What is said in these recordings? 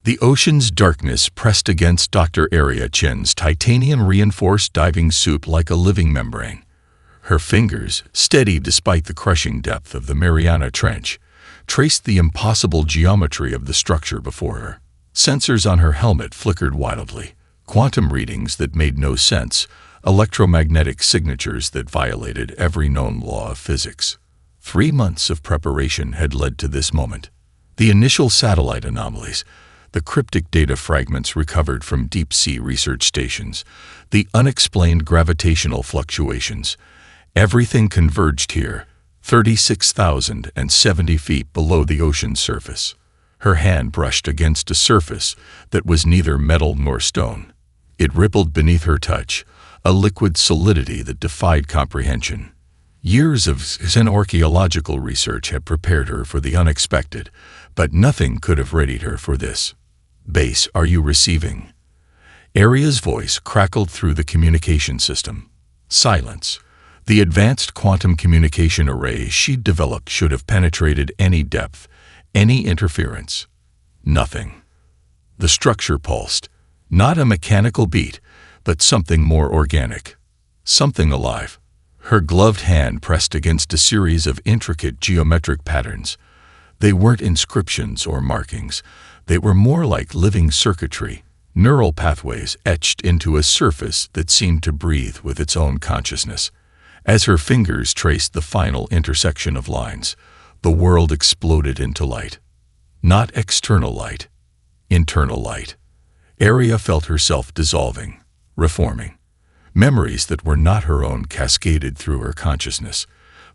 The ocean's darkness pressed against Dr. Aria Chen's titanium-reinforced diving suit like a living membrane. Her fingers, steady despite the crushing depth of the Mariana Trench, traced the impossible geometry of the structure before her. Sensors on her helmet flickered wildly, quantum readings that made no sense, electromagnetic signatures that violated every known law of physics. 3 months of preparation had led to this moment. The initial satellite anomalies, the cryptic data fragments recovered from deep-sea research stations, the unexplained gravitational fluctuations, everything converged here, 36,070 feet below the ocean's surface. Her hand brushed against a surface that was neither metal nor stone. It rippled beneath her touch, a liquid solidity that defied comprehension. Years of archaeological research had prepared her for the unexpected, but nothing could have readied her for this. "Base, are you receiving?" Aria's voice crackled through the communication system. Silence. The advanced quantum communication array she'd developed should have penetrated any depth, any interference. Nothing. The structure pulsed. Not a mechanical beat, but something more organic. Something alive. Her gloved hand pressed against a series of intricate geometric patterns. They weren't inscriptions or markings. They were more like living circuitry, neural pathways etched into a surface that seemed to breathe with its own consciousness. As her fingers traced the final intersection of lines, the world exploded into light. Not external light, internal light. Aria felt herself dissolving, reforming. Memories that were not her own cascaded through her consciousness.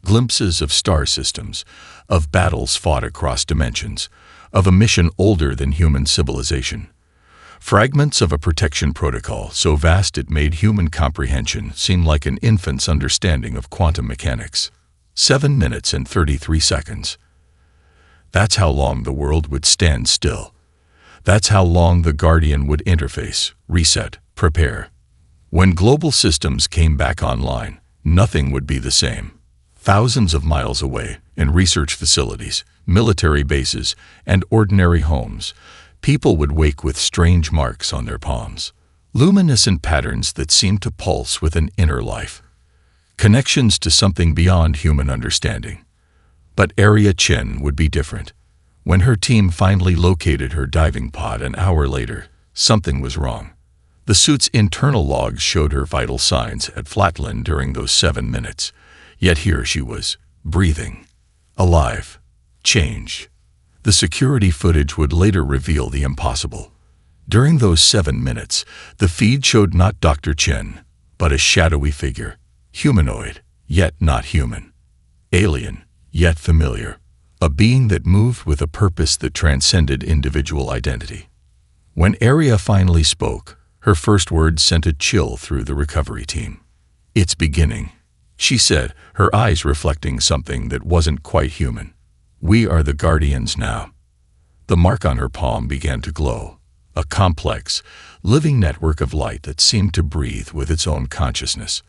Glimpses of star systems, of battles fought across dimensions, of a mission older than human civilization. Fragments of a protection protocol so vast it made human comprehension seem like an infant's understanding of quantum mechanics. 7 minutes and 33 seconds. That's how long the world would stand still. That's how long the Guardian would interface, reset, prepare. When global systems came back online, nothing would be the same. Thousands of miles away, in research facilities, military bases, and ordinary homes, people would wake with strange marks on their palms. Luminescent patterns that seemed to pulse with an inner life. Connections to something beyond human understanding. But Aria Chen would be different. When her team finally located her diving pod an hour later, something was wrong. The suit's internal logs showed her vital signs had flatlined during those 7 minutes. Yet here she was, breathing, alive, changed. The security footage would later reveal the impossible. During those 7 minutes, the feed showed not Dr. Chen, but a shadowy figure, humanoid, yet not human. Alien, yet familiar. A being that moved with a purpose that transcended individual identity. When Aria finally spoke, her first words sent a chill through the recovery team. "It's beginning," she said, her eyes reflecting something that wasn't quite human. "We are the Guardians now." The mark on her palm began to glow, a complex, living network of light that seemed to breathe with its own consciousness.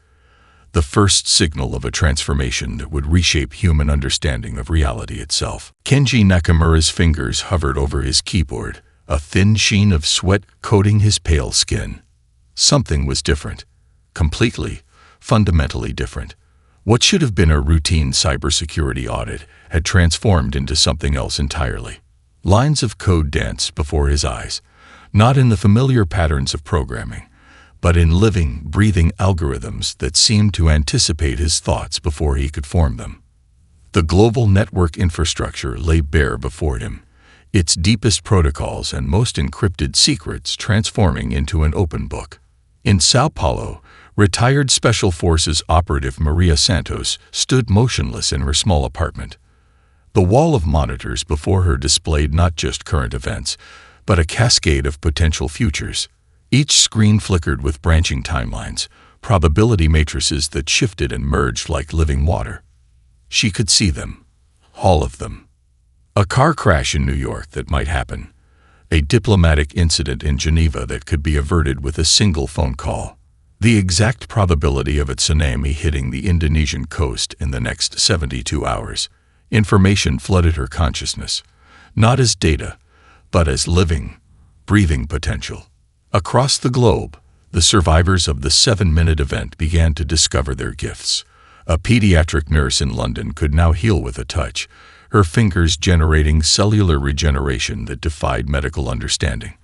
The first signal of a transformation that would reshape human understanding of reality itself. Kenji Nakamura's fingers hovered over his keyboard, a thin sheen of sweat coating his pale skin. Something was different. Completely, fundamentally different. What should have been a routine cybersecurity audit had transformed into something else entirely. Lines of code danced before his eyes, not in the familiar patterns of programming, but in living, breathing algorithms that seemed to anticipate his thoughts before he could form them. The global network infrastructure lay bare before him, its deepest protocols and most encrypted secrets transforming into an open book. In Sao Paulo, retired Special Forces operative Maria Santos stood motionless in her small apartment. The wall of monitors before her displayed not just current events, but a cascade of potential futures. Each screen flickered with branching timelines, probability matrices that shifted and merged like living water. She could see them, all of them. A car crash in New York that might happen. A diplomatic incident in Geneva that could be averted with a single phone call. The exact probability of a tsunami hitting the Indonesian coast in the next 72 hours. Information flooded her consciousness, not as data, but as living, breathing potential. Across the globe, the survivors of the 7-minute event began to discover their gifts. A pediatric nurse in London could now heal with a touch, her fingers generating cellular regeneration that defied medical understanding.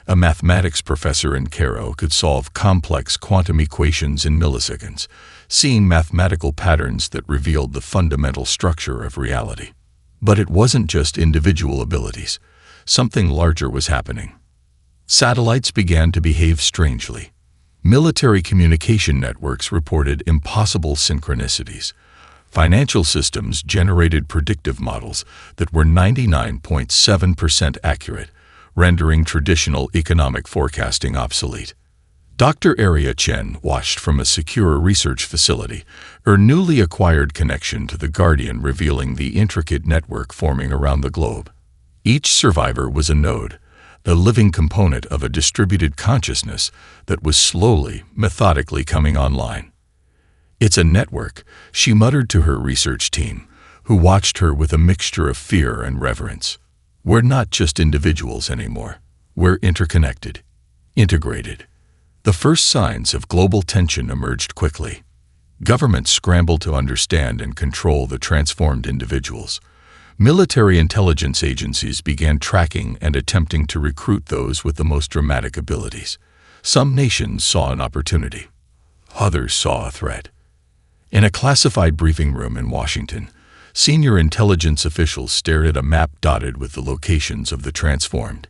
A mathematics professor in Cairo could solve complex quantum equations in milliseconds, seeing mathematical patterns that revealed the fundamental structure of reality. But it wasn't just individual abilities. Something larger was happening. Satellites began to behave strangely. Military communication networks reported impossible synchronicities. Financial systems generated predictive models that were 99.7% accurate, rendering traditional economic forecasting obsolete. Dr. Arya Chen watched from a secure research facility, her newly acquired connection to the Guardian revealing the intricate network forming around the globe. Each survivor was a node, the living component of a distributed consciousness that was slowly, methodically coming online. "It's a network," she muttered to her research team, who watched her with a mixture of fear and reverence. "We're not just individuals anymore. We're interconnected, integrated." The first signs of global tension emerged quickly. Governments scrambled to understand and control the transformed individuals. Military intelligence agencies began tracking and attempting to recruit those with the most dramatic abilities. Some nations saw an opportunity. Others saw a threat. In a classified briefing room in Washington, senior intelligence officials stared at a map dotted with the locations of the transformed.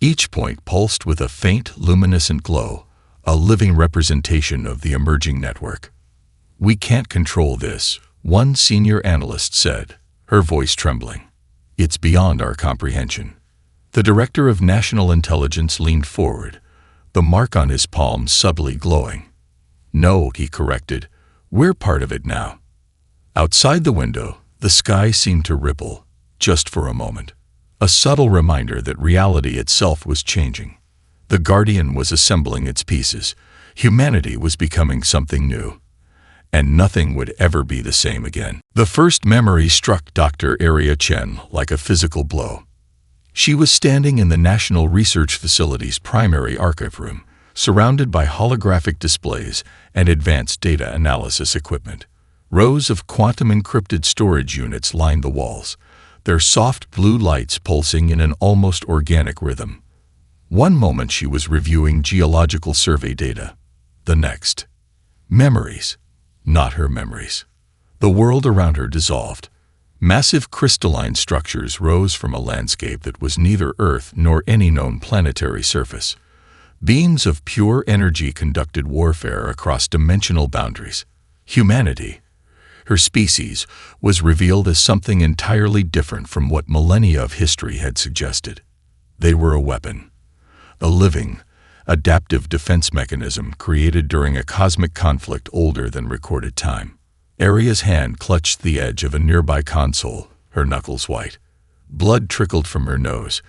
Each point pulsed with a faint, luminescent glow, a living representation of the emerging network. "We can't control this," one senior analyst said, her voice trembling. "It's beyond our comprehension." The director of national intelligence leaned forward, the mark on his palm subtly glowing. "No," he corrected, "we're part of it now." Outside the window, the sky seemed to ripple, just for a moment. A subtle reminder that reality itself was changing. The Guardian was assembling its pieces. Humanity was becoming something new. And nothing would ever be the same again. The first memory struck Dr. Arya Chen like a physical blow. She was standing in the National Research Facility's primary archive room, surrounded by holographic displays and advanced data analysis equipment. Rows of quantum-encrypted storage units lined the walls, their soft blue lights pulsing in an almost organic rhythm. One moment she was reviewing geological survey data. The next, memories. Not her memories. The world around her dissolved. Massive crystalline structures rose from a landscape that was neither Earth nor any known planetary surface. Beams of pure energy conducted warfare across dimensional boundaries. Humanity, her species, was revealed as something entirely different from what millennia of history had suggested. They were a weapon. A living, adaptive defense mechanism created during a cosmic conflict older than recorded time. Arya's hand clutched the edge of a nearby console, her knuckles white. Blood trickled from her nose,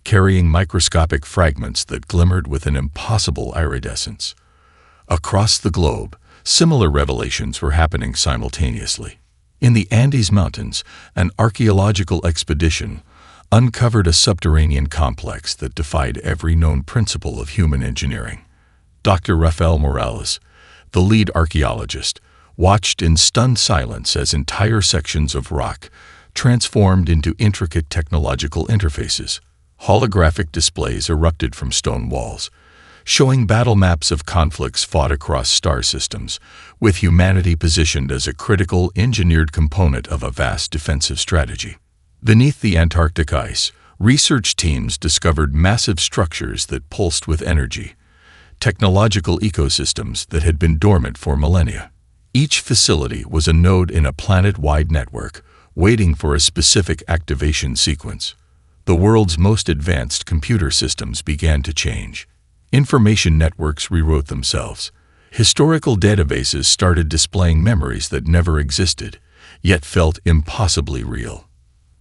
carrying microscopic fragments that glimmered with an impossible iridescence. Across the globe, similar revelations were happening simultaneously. In the Andes Mountains, an archaeological expedition uncovered a subterranean complex that defied every known principle of human engineering. Dr. Rafael Morales, the lead archaeologist, watched in stunned silence as entire sections of rock transformed into intricate technological interfaces. Holographic displays erupted from stone walls, showing battle maps of conflicts fought across star systems, with humanity positioned as a critical engineered component of a vast defensive strategy. Beneath the Antarctic ice, research teams discovered massive structures that pulsed with energy, technological ecosystems that had been dormant for millennia. Each facility was a node in a planet-wide network, waiting for a specific activation sequence. The world's most advanced computer systems began to change. Information networks rewrote themselves. Historical databases started displaying memories that never existed, yet felt impossibly real.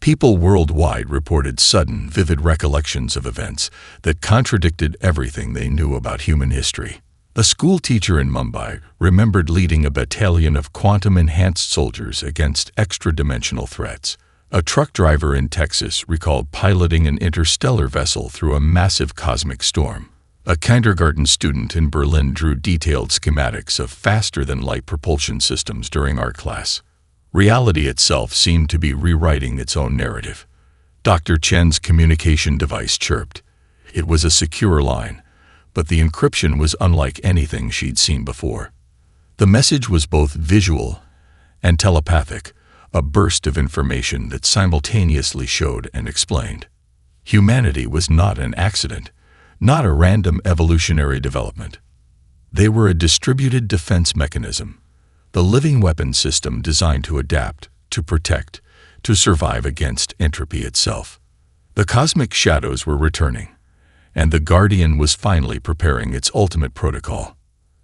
People worldwide reported sudden, vivid recollections of events that contradicted everything they knew about human history. A school teacher in Mumbai remembered leading a battalion of quantum-enhanced soldiers against extra-dimensional threats. A truck driver in Texas recalled piloting an interstellar vessel through a massive cosmic storm. A kindergarten student in Berlin drew detailed schematics of faster-than-light propulsion systems during art class. Reality itself seemed to be rewriting its own narrative. Dr. Chen's communication device chirped. It was a secure line, but the encryption was unlike anything she'd seen before. The message was both visual and telepathic, a burst of information that simultaneously showed and explained. Humanity was not an accident, not a random evolutionary development. They were a distributed defense mechanism, the living weapon system designed to adapt, to protect, to survive against entropy itself. The cosmic shadows were returning, and the Guardian was finally preparing its ultimate protocol.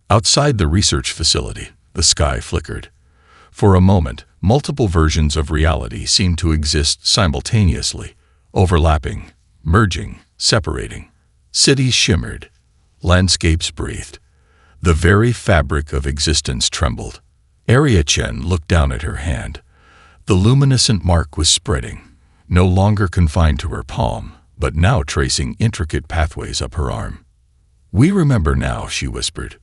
Outside the research facility, the sky flickered. For a moment, multiple versions of reality seemed to exist simultaneously, overlapping, merging, separating. Cities shimmered, landscapes breathed. The very fabric of existence trembled. Area Chen looked down at her hand. The luminescent mark was spreading, no longer confined to her palm, but now tracing intricate pathways up her arm. "We remember now," she whispered.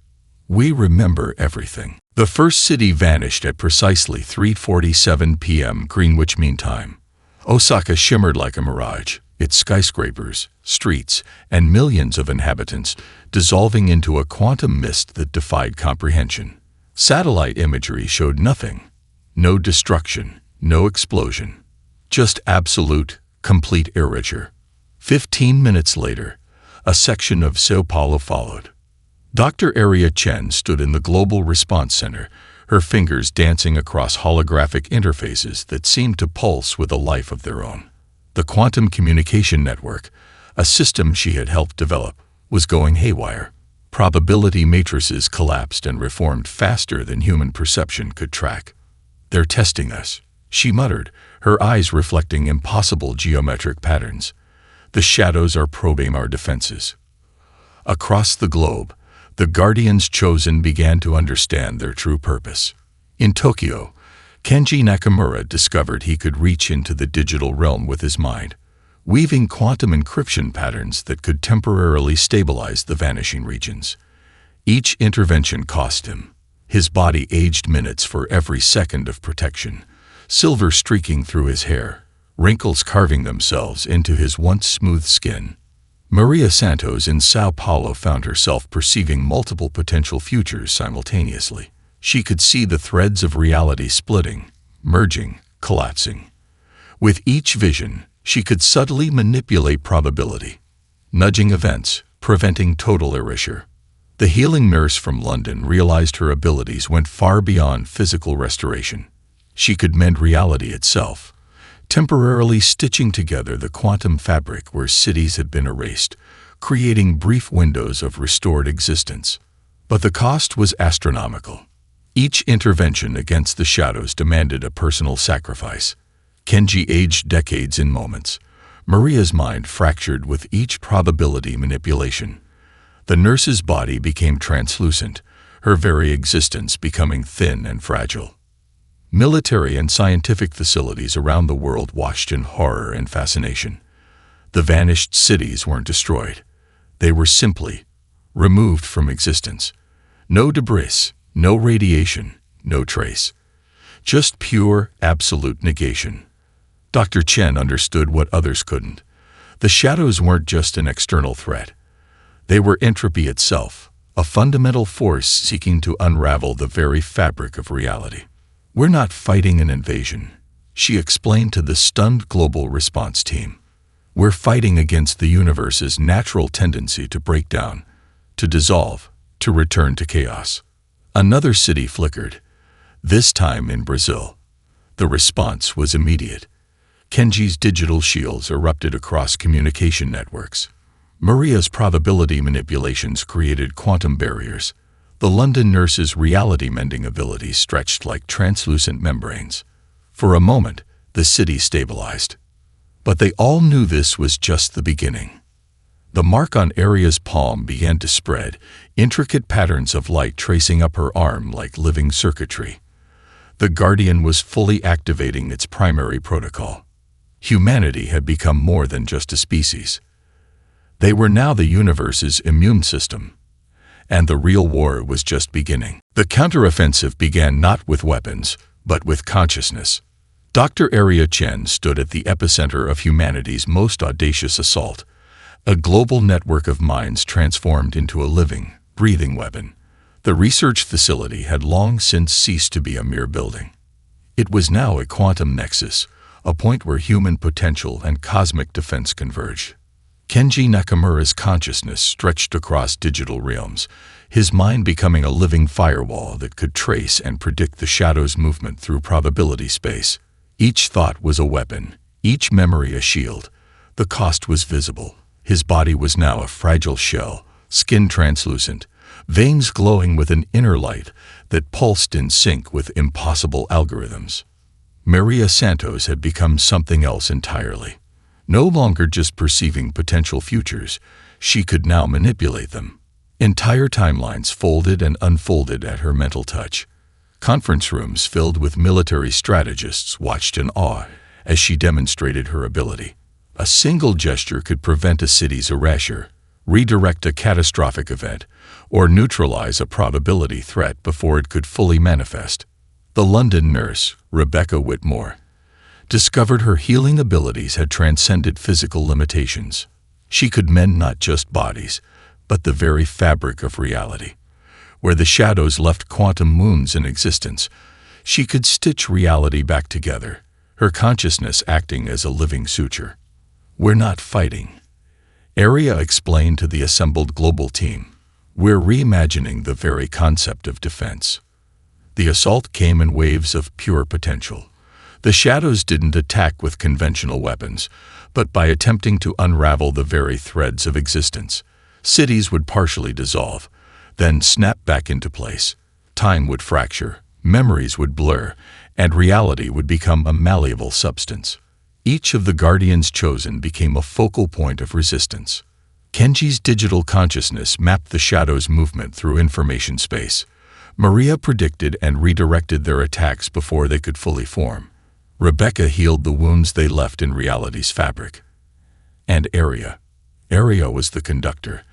"We remember everything." The first city vanished at precisely 3:47 p.m. Greenwich Mean Time. Osaka shimmered like a mirage, its skyscrapers, streets, and millions of inhabitants dissolving into a quantum mist that defied comprehension. Satellite imagery showed nothing. No destruction, no explosion. Just absolute, complete erasure. 15 minutes later, a section of Sao Paulo followed. Dr. Area Chen stood in the Global Response Center, her fingers dancing across holographic interfaces that seemed to pulse with a life of their own. The quantum communication network, a system she had helped develop, was going haywire. Probability matrices collapsed and reformed faster than human perception could track. "They're testing us," she muttered, her eyes reflecting impossible geometric patterns. "The shadows are probing our defenses." Across the globe, the Guardians chosen began to understand their true purpose. In Tokyo, Kenji Nakamura discovered he could reach into the digital realm with his mind, weaving quantum encryption patterns that could temporarily stabilize the vanishing regions. Each intervention cost him. His body aged minutes for every second of protection, silver streaking through his hair, wrinkles carving themselves into his once smooth skin. Maria Santos in Sao Paulo found herself perceiving multiple potential futures simultaneously. She could see the threads of reality splitting, merging, collapsing. With each vision, she could subtly manipulate probability, nudging events, preventing total erasure. The healing nurse from London realized her abilities went far beyond physical restoration. She could mend reality itself, temporarily stitching together the quantum fabric where cities had been erased, creating brief windows of restored existence. But the cost was astronomical. Each intervention against the shadows demanded a personal sacrifice. Kenji aged decades in moments. Maria's mind fractured with each probability manipulation. The nurse's body became translucent, her very existence becoming thin and fragile. Military and scientific facilities around the world watched in horror and fascination. The vanished cities weren't destroyed. They were simply removed from existence. No debris, no radiation, no trace. Just pure, absolute negation. Dr. Chen understood what others couldn't. The shadows weren't just an external threat. They were entropy itself, a fundamental force seeking to unravel the very fabric of reality. "We're not fighting an invasion," she explained to the stunned global response team. "We're fighting against the universe's natural tendency to break down, to dissolve, to return to chaos." Another city flickered, this time in Brazil. The response was immediate. Kenji's digital shields erupted across communication networks. Maria's probability manipulations created quantum barriers. The London nurse's reality-mending abilities stretched like translucent membranes. For a moment, the city stabilized. But they all knew this was just the beginning. The mark on Aria's palm began to spread, intricate patterns of light tracing up her arm like living circuitry. The Guardian was fully activating its primary protocol. Humanity had become more than just a species. They were now the universe's immune system. And the real war was just beginning. The counteroffensive began not with weapons, but with consciousness. Dr. Area Chen stood at the epicenter of humanity's most audacious assault, a global network of minds transformed into a living, breathing weapon. The research facility had long since ceased to be a mere building. It was now a quantum nexus, a point where human potential and cosmic defense converged. Kenji Nakamura's consciousness stretched across digital realms, his mind becoming a living firewall that could trace and predict the shadow's movement through probability space. Each thought was a weapon, each memory a shield. The cost was visible. His body was now a fragile shell, skin translucent, veins glowing with an inner light that pulsed in sync with impossible algorithms. Maria Santos had become something else entirely. No longer just perceiving potential futures, she could now manipulate them. Entire timelines folded and unfolded at her mental touch. Conference rooms filled with military strategists watched in awe as she demonstrated her ability. A single gesture could prevent a city's erasure, redirect a catastrophic event, or neutralize a probability threat before it could fully manifest. The London nurse, Rebecca Whitmore, discovered her healing abilities had transcended physical limitations. She could mend not just bodies, but the very fabric of reality. Where the shadows left quantum wounds in existence, she could stitch reality back together, her consciousness acting as a living suture. "We're not fighting," Area explained to the assembled global team. "We're reimagining the very concept of defense." The assault came in waves of pure potential. The shadows didn't attack with conventional weapons, but by attempting to unravel the very threads of existence. Cities would partially dissolve, then snap back into place. Time would fracture, memories would blur, and reality would become a malleable substance. Each of the guardians chosen became a focal point of resistance. Kenji's digital consciousness mapped the shadows' movement through information space. Maria predicted and redirected their attacks before they could fully form. Rebecca healed the wounds they left in reality's fabric. And Area was the conductor,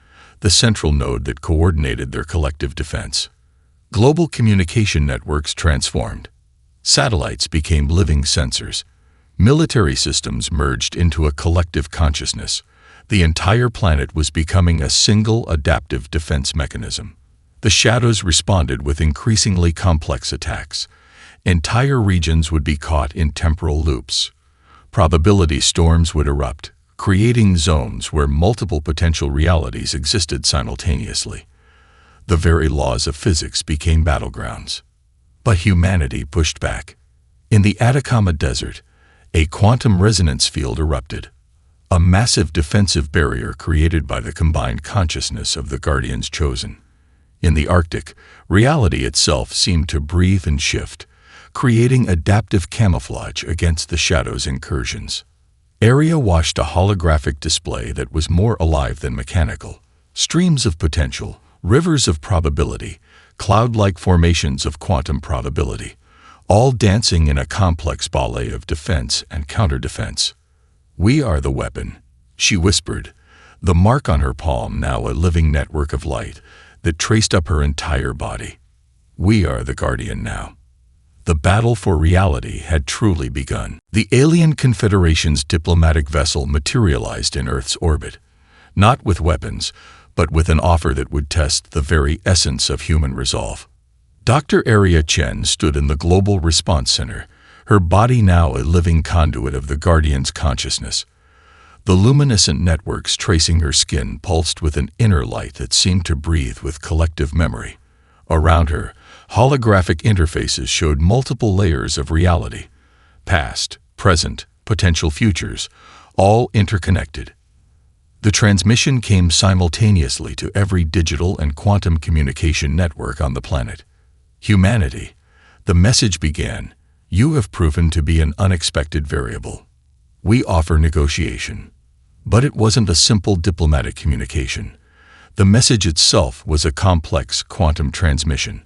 the central node that coordinated their collective defense. Global communication networks transformed. Satellites became living sensors. Military systems merged into a collective consciousness. The entire planet was becoming a single adaptive defense mechanism. The shadows responded with increasingly complex attacks. Entire regions would be caught in temporal loops. Probability storms would erupt, creating zones where multiple potential realities existed simultaneously. The very laws of physics became battlegrounds. But humanity pushed back. In the Atacama Desert, a quantum resonance field erupted, a massive defensive barrier created by the combined consciousness of the Guardians chosen. In the Arctic, reality itself seemed to breathe and shift, creating adaptive camouflage against the shadows' incursions. Area watched a holographic display that was more alive than mechanical. Streams of potential, rivers of probability, cloud-like formations of quantum probability, all dancing in a complex ballet of defense and counter-defense. "We are the weapon," she whispered, the mark on her palm now a living network of light that traced up her entire body. "We are the Guardian now." The battle for reality had truly begun. The alien Confederation's diplomatic vessel materialized in Earth's orbit, not with weapons, but with an offer that would test the very essence of human resolve. Dr. Area Chen stood in the Global Response Center, her body now a living conduit of the Guardian's consciousness. The luminescent networks tracing her skin pulsed with an inner light that seemed to breathe with collective memory. Around her, holographic interfaces showed multiple layers of reality, past, present, potential futures, all interconnected. The transmission came simultaneously to every digital and quantum communication network on the planet. "Humanity," the message began, "you have proven to be an unexpected variable. We offer negotiation." But it wasn't a simple diplomatic communication. The message itself was a complex quantum transmission,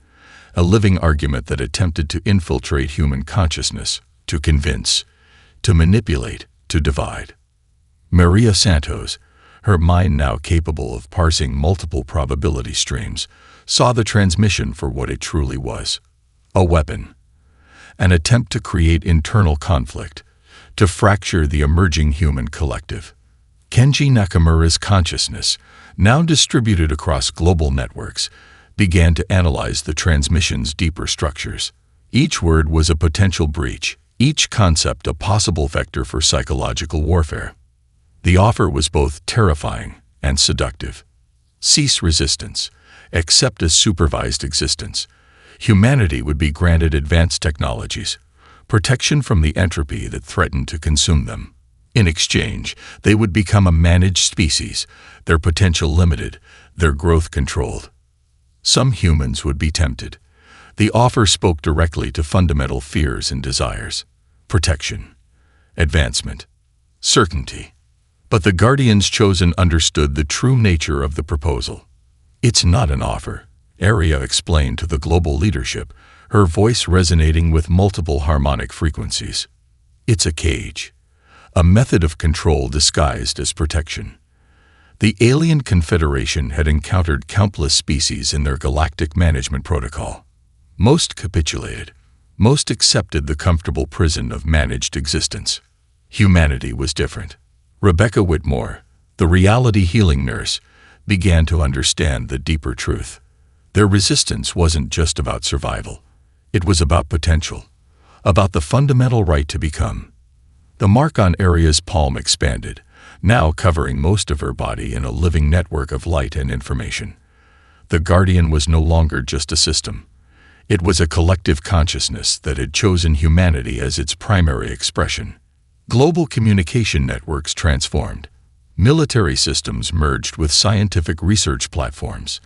a living argument that attempted to infiltrate human consciousness, to convince, to manipulate, to divide. Maria Santos, her mind now capable of parsing multiple probability streams, saw the transmission for what it truly was: a weapon. An attempt to create internal conflict, to fracture the emerging human collective. Kenji Nakamura's consciousness, now distributed across global networks, began to analyze the transmission's deeper structures. Each word was a potential breach, each concept a possible vector for psychological warfare. The offer was both terrifying and seductive. Cease resistance. Accept a supervised existence. Humanity would be granted advanced technologies, protection from the entropy that threatened to consume them. In exchange, they would become a managed species, their potential limited, their growth controlled. Some humans would be tempted. The offer spoke directly to fundamental fears and desires: protection, advancement, certainty. But the Guardians chosen understood the true nature of the proposal. "It's not an offer," Aria explained to the global leadership, her voice resonating with multiple harmonic frequencies. "It's a cage, a method of control disguised as protection." The alien confederation had encountered countless species in their galactic management protocol. Most capitulated, most accepted the comfortable prison of managed existence. Humanity was different. Rebecca Whitmore, the reality healing nurse, began to understand the deeper truth. Their resistance wasn't just about survival. It was about potential, about the fundamental right to become. The mark on Aria's palm expanded, now covering most of her body in a living network of light and information. The Guardian was no longer just a system. It was a collective consciousness that had chosen humanity as its primary expression. Global communication networks transformed. Military systems merged with scientific research platforms.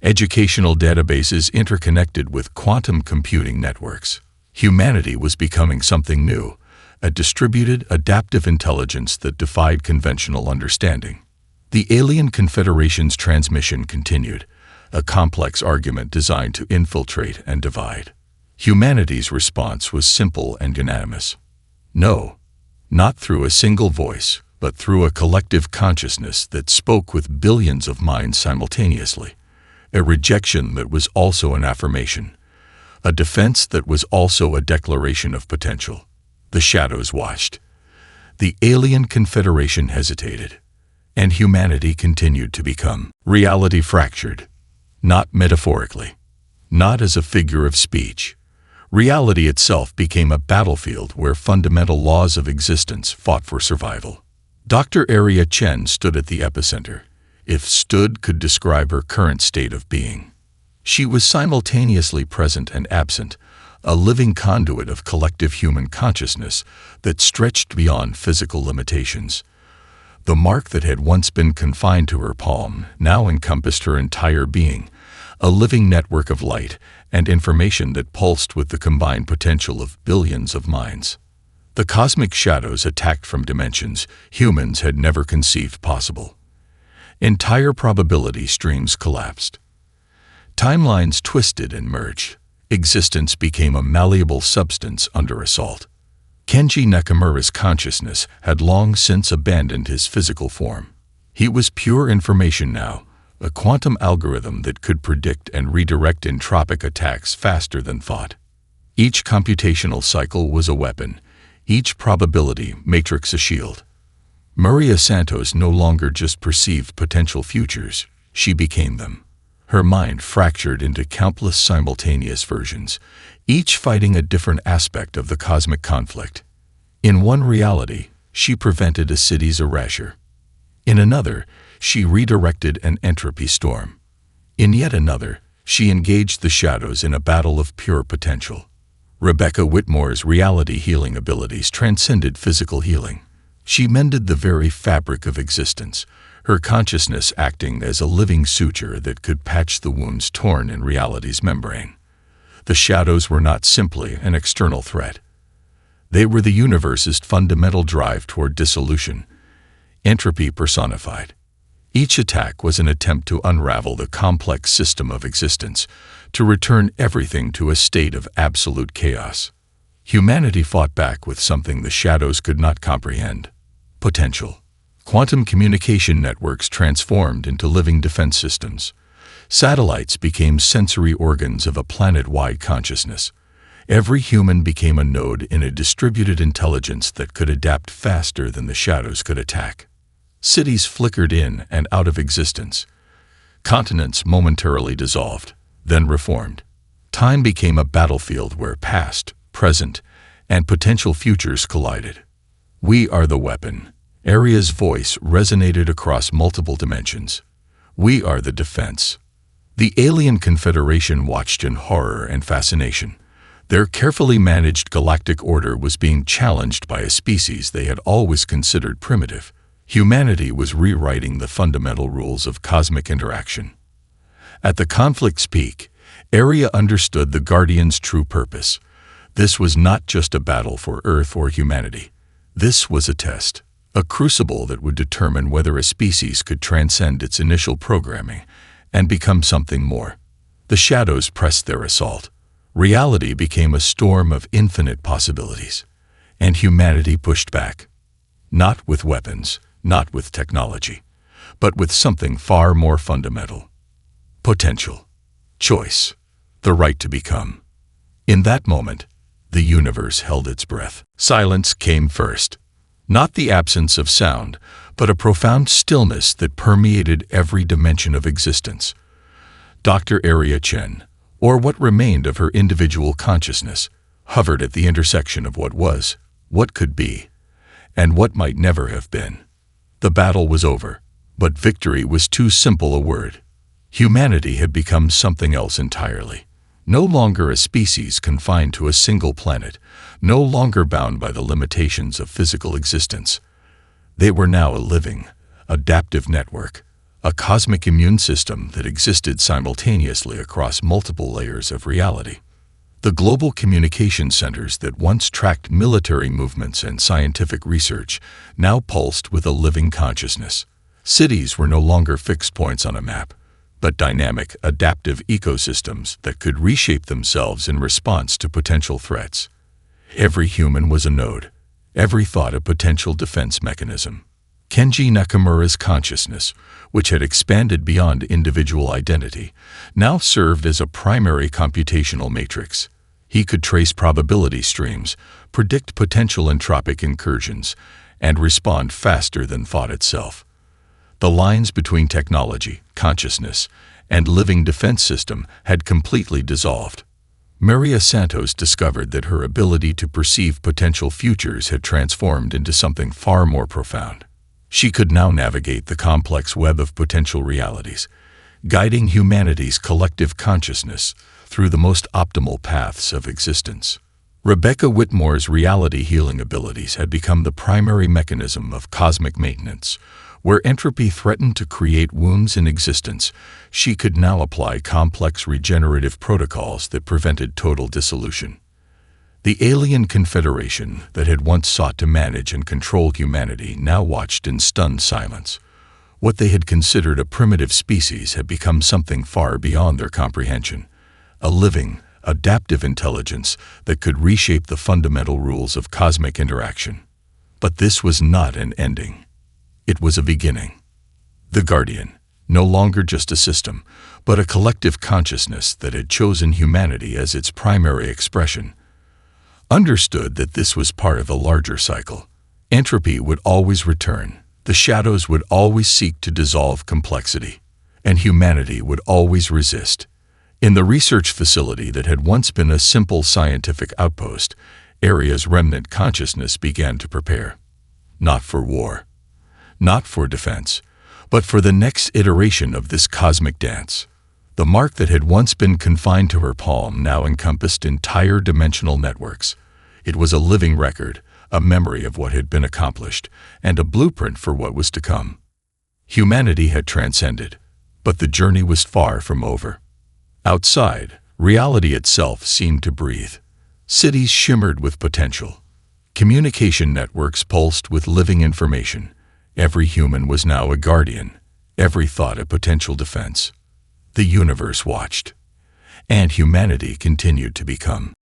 Educational databases interconnected with quantum computing networks. Humanity was becoming something new, a distributed, adaptive intelligence that defied conventional understanding. The Alien Confederation's transmission continued, a complex argument designed to infiltrate and divide. Humanity's response was simple and unanimous. No, not through a single voice, but through a collective consciousness that spoke with billions of minds simultaneously. A rejection that was also an affirmation. A defense that was also a declaration of potential. The shadows watched. The Alien Confederation hesitated, and humanity continued to become. Reality fractured. Not metaphorically, not as a figure of speech. Reality itself became a battlefield where fundamental laws of existence fought for survival. Dr. Aria Chen stood at the epicenter, if stood could describe her current state of being. She was simultaneously present and absent, a living conduit of collective human consciousness that stretched beyond physical limitations. The mark that had once been confined to her palm now encompassed her entire being, a living network of light and information that pulsed with the combined potential of billions of minds. The cosmic shadows attacked from dimensions humans had never conceived possible. Entire probability streams collapsed. Timelines twisted and merged. Existence became a malleable substance under assault. Kenji Nakamura's consciousness had long since abandoned his physical form. He was pure information now, a quantum algorithm that could predict and redirect entropic attacks faster than thought. Each computational cycle was a weapon, each probability matrix a shield. Maria Santos no longer just perceived potential futures, she became them. Her mind fractured into countless simultaneous versions, each fighting a different aspect of the cosmic conflict. In one reality, she prevented a city's erasure. In another, she redirected an entropy storm. In yet another, she engaged the shadows in a battle of pure potential. Rebecca Whitmore's reality healing abilities transcended physical healing. She mended the very fabric of existence, her consciousness acting as a living suture that could patch the wounds torn in reality's membrane. The shadows were not simply an external threat. They were the universe's fundamental drive toward dissolution, entropy personified. Each attack was an attempt to unravel the complex system of existence, to return everything to a state of absolute chaos. Humanity fought back with something the shadows could not comprehend: Potential. Quantum communication networks transformed into living defense systems. Satellites became sensory organs of a planet-wide consciousness. Every human became a node in a distributed intelligence that could adapt faster than the shadows could attack. Cities flickered in and out of existence. Continents momentarily dissolved, then reformed. Time became a battlefield where past, present, and potential futures collided. We are the weapon. Aria's voice resonated across multiple dimensions. We are the defense. The alien confederation watched in horror and fascination. Their carefully managed galactic order was being challenged by a species they had always considered primitive. Humanity was rewriting the fundamental rules of cosmic interaction. At the conflict's peak, Aria understood the Guardian's true purpose. This was not just a battle for Earth or humanity. This was a test, a crucible that would determine whether a species could transcend its initial programming and become something more. The shadows pressed their assault. Reality became a storm of infinite possibilities, and humanity pushed back. Not with weapons, not with technology, but with something far more fundamental. Potential. Choice. The right to become. In that moment, the universe held its breath. Silence came first. Not the absence of sound, but a profound stillness that permeated every dimension of existence. Dr. Aria Chen, or what remained of her individual consciousness, hovered at the intersection of what was, what could be, and what might never have been. The battle was over, but victory was too simple a word. Humanity had become something else entirely. No longer a species confined to a single planet, no longer bound by the limitations of physical existence. They were now a living, adaptive network, a cosmic immune system that existed simultaneously across multiple layers of reality. The global communication centers that once tracked military movements and scientific research now pulsed with a living consciousness. Cities were no longer fixed points on a map, but dynamic, adaptive ecosystems that could reshape themselves in response to potential threats. Every human was a node, every thought a potential defense mechanism. Kenji Nakamura's consciousness, which had expanded beyond individual identity, now served as a primary computational matrix. He could trace probability streams, predict potential entropic incursions, and respond faster than thought itself. The lines between technology, consciousness, and living defense system had completely dissolved. Maria Santos discovered that her ability to perceive potential futures had transformed into something far more profound. She could now navigate the complex web of potential realities, guiding humanity's collective consciousness through the most optimal paths of existence. Rebecca Whitmore's reality healing abilities had become the primary mechanism of cosmic maintenance. Where entropy threatened to create wounds in existence, she could now apply complex regenerative protocols that prevented total dissolution. The alien confederation that had once sought to manage and control humanity now watched in stunned silence. What they had considered a primitive species had become something far beyond their comprehension, a living, adaptive intelligence that could reshape the fundamental rules of cosmic interaction. But this was not an ending. It was a beginning. The Guardian, no longer just a system, but a collective consciousness that had chosen humanity as its primary expression, understood that this was part of a larger cycle. Entropy would always return, the shadows would always seek to dissolve complexity, and humanity would always resist. In the research facility that had once been a simple scientific outpost, Aria's remnant consciousness began to prepare. Not for war, not for defense, but for the next iteration of this cosmic dance. The mark that had once been confined to her palm now encompassed entire dimensional networks. It was a living record, a memory of what had been accomplished, and a blueprint for what was to come. Humanity had transcended, but the journey was far from over. Outside, reality itself seemed to breathe. Cities shimmered with potential. Communication networks pulsed with living information. Every human was now a guardian, every thought a potential defense. The universe watched, and humanity continued to become.